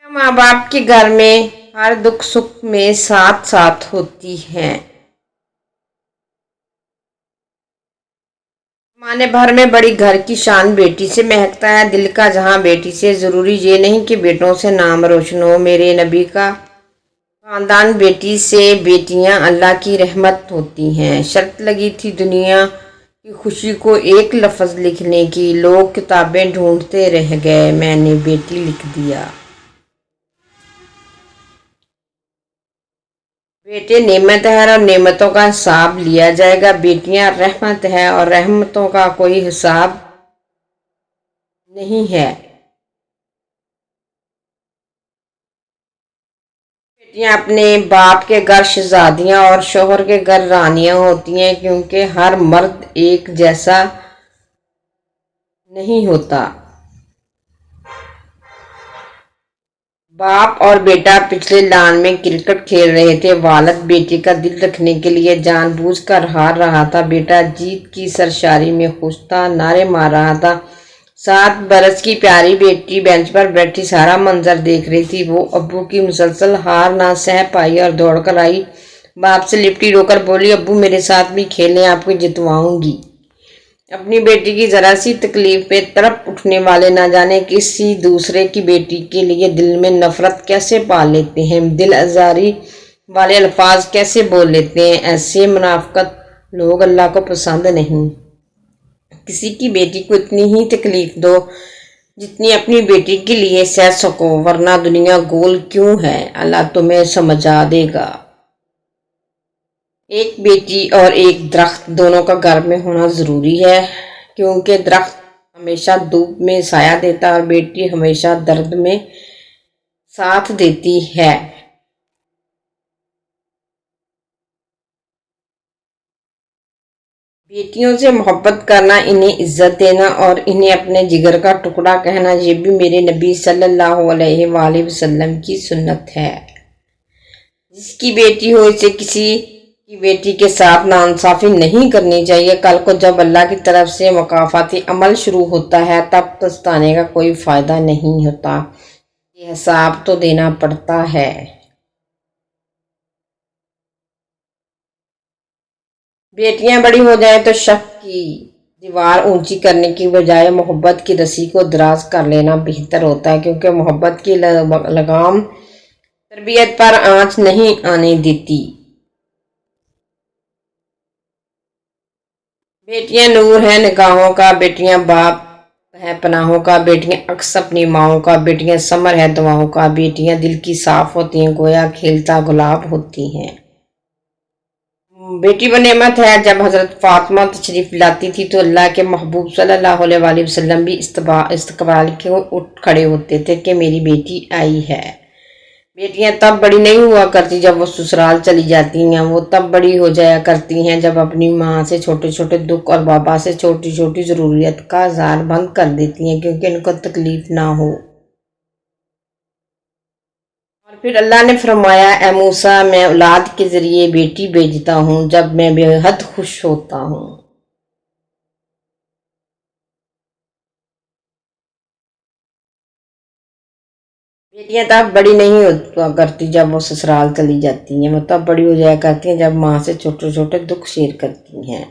ماں باپ کے گھر میں ہر دکھ سکھ میں ساتھ ساتھ ہوتی ہیں۔ زمانے بھر میں بڑی گھر کی شان بیٹی سے مہکتا ہے، دل کا جہاں بیٹی سے۔ ضروری یہ نہیں کہ بیٹوں سے نام روشن ہو، میرے نبی کا خاندان بیٹی سے، بیٹیاں اللہ کی رحمت ہوتی ہیں۔ شرط لگی تھی دنیا کی خوشی کو ایک لفظ لکھنے کی، لوگ کتابیں ڈھونڈتے رہ گئے، میں نے بیٹی لکھ دیا۔ بیٹے نعمت ہے اور نعمتوں کا حساب لیا جائے گا، بیٹیاں رحمت ہے اور رحمتوں کا کوئی حساب نہیں ہے۔ بیٹیاں اپنے باپ کے گھر شہزادیاں اور شوہر کے گھر رانیاں ہوتی ہیں، کیونکہ ہر مرد ایک جیسا نہیں ہوتا۔ باپ اور بیٹا پچھلے لان میں کرکٹ کھیل رہے تھے، والد بیٹے کا دل رکھنے کے لیے جان بوجھ کر ہار رہا تھا۔ بیٹا جیت کی سرشاری میں خوش تھا، نعرے مار رہا تھا۔ 7 برس کی پیاری بیٹی بینچ پر بیٹھی سارا منظر دیکھ رہی تھی۔ وہ ابو کی مسلسل ہار نہ سہ پائی اور دوڑ کر آئی، باپ سے لپٹی، رو کر بولی، ابو میرے ساتھ بھی کھیلیں، آپ کو جتواؤں گی۔ اپنی بیٹی کی ذرا سی تکلیف پہ تڑپ اٹھنے والے نہ جانے کسی دوسرے کی بیٹی کے لیے دل میں نفرت کیسے پال لیتے ہیں، دل آزاری والے الفاظ کیسے بول لیتے ہیں۔ ایسے منافقت لوگ اللہ کو پسند نہیں۔ کسی کی بیٹی کو اتنی ہی تکلیف دو جتنی اپنی بیٹی کے لیے سہ سکو، ورنہ دنیا گول کیوں ہے، اللہ تمہیں سمجھا دے گا۔ ایک بیٹی اور ایک درخت دونوں کا گھر میں ہونا ضروری ہے، کیونکہ درخت ہمیشہ دھوپ میں سایہ دیتا ہے اور بیٹی ہمیشہ درد میں ساتھ دیتی ہے۔ بیٹیوں سے محبت کرنا، انہیں عزت دینا اور انہیں اپنے جگر کا ٹکڑا کہنا، یہ بھی میرے نبی صلی اللہ علیہ وآلہ وسلم کی سنت ہے۔ جس کی بیٹی ہو اسے کسی کی بیٹی کے ساتھ ناانصافی نہیں کرنی چاہیے۔ کل کو جب اللہ کی طرف سے مکافاتی عمل شروع ہوتا ہے تب پچھتانے کا کوئی فائدہ نہیں ہوتا، یہ حساب تو دینا پڑتا ہے۔ بیٹیاں بڑی ہو جائیں تو شک کی دیوار اونچی کرنے کی بجائے محبت کی رسی کو دراز کر لینا بہتر ہوتا ہے، کیونکہ محبت کی لگام تربیت پر آنچ نہیں آنے دیتی۔ بیٹیاں نور ہیں نگاہوں کا، بیٹیاں باپ ہے پناہوں کا، بیٹیاں عکس اپنی ماؤں کا، بیٹیاں ثمر ہے دعاؤں کا، بیٹیاں دل کی صاف ہوتی ہیں، گویا کھیلتا گلاب ہوتی ہیں۔ بیٹی وہ نعمت ہے۔ جب حضرت فاطمہ تشریف لاتی تھی تو اللہ کے محبوب صلی اللہ علیہ وآلہ وسلم بھی استقبال کو اٹھ کھڑے ہوتے تھے کہ میری بیٹی آئی ہے۔ بیٹیاں تب بڑی نہیں ہوا کرتی جب وہ سسرال چلی جاتی ہیں، وہ تب بڑی ہو جایا کرتی ہیں جب اپنی ماں سے چھوٹے چھوٹے دکھ اور بابا سے چھوٹی چھوٹی ضروریت کا اظہار بند کر دیتی ہیں، کیونکہ ان کو تکلیف نہ ہو۔ اور پھر اللہ نے فرمایا، اے موسیٰ میں اولاد کے ذریعے بیٹی بھیجتا ہوں جب میں بے حد خوش ہوتا ہوں۔ بیٹیاں تب بڑی نہیں ہوا کرتی جب وہ سسرال چلی جاتی ہیں، وہ تب بڑی ہو جایا کرتی ہیں جب ماں سے چھوٹے چھوٹے دکھ شیئر کرتی ہیں۔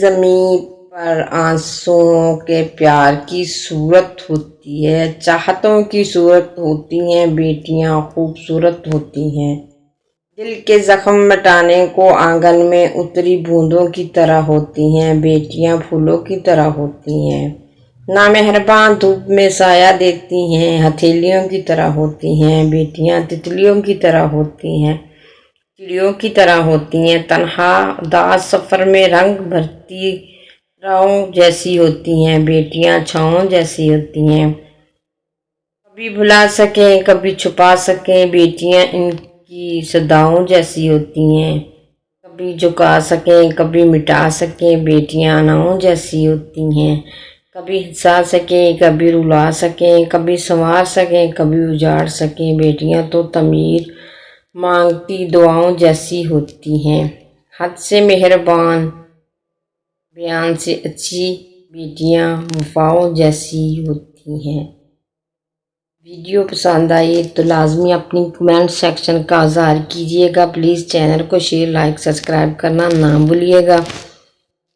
زمین پر آنسوؤں کے پیار کی صورت ہوتی ہے، چاہتوں کی صورت ہوتی ہیں، بیٹیاں خوبصورت ہوتی ہیں۔ دل کے زخم مٹانے کو آنگن میں اتری بوندوں کی طرح ہوتی ہیں، بیٹیاں پھولوں کی طرح ہوتی ہیں۔ نامہربان دھوپ میں سایہ دیتی ہیں، ہتھیلیوں کی طرح ہوتی ہیں، بیٹیاں تتلیوں کی طرح ہوتی ہیں، چڑیوں کی طرح ہوتی ہیں، تنہا اداس سفر میں رنگ بھرتی راہوں جیسی ہوتی ہیں، بیٹیاں چھاؤں جیسی ہوتی ہیں، کبھی بھلا سکیں کبھی چھپا سکیں، بیٹیاں ان کی صداؤں جیسی ہوتی ہیں، کبھی جھکا سکیں کبھی مٹا سکیں، بیٹیاں ناؤں جیسی ہوتی ہیں، کبھی ہنسا سکیں کبھی رلا سکیں، کبھی سنوار سکیں کبھی اجاڑ سکیں، بیٹیاں تو تعمیر مانگتی دعاؤں جیسی ہوتی ہیں، حد سے مہربان بیان سے اچھی، بیٹیاں وفاؤں جیسی ہوتی ہوتی ہیں۔ ویڈیو پسند آئی تو لازمی اپنی کمنٹ سیکشن کا اظہار کیجیے گا۔ پلیز چینل کو شیئر لائک سبسکرائب کرنا نہ بھولیے گا۔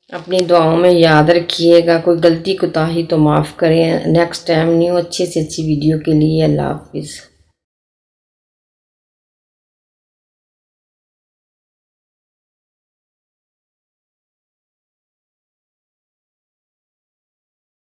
اپنی دعاؤں میں یاد رکھیے گا، کوئی غلطی کوتاہی تو معاف کریں۔ نیکسٹ ٹائم نیو اچھی سے اچھی ویڈیو کے لیے اللہ حافظ۔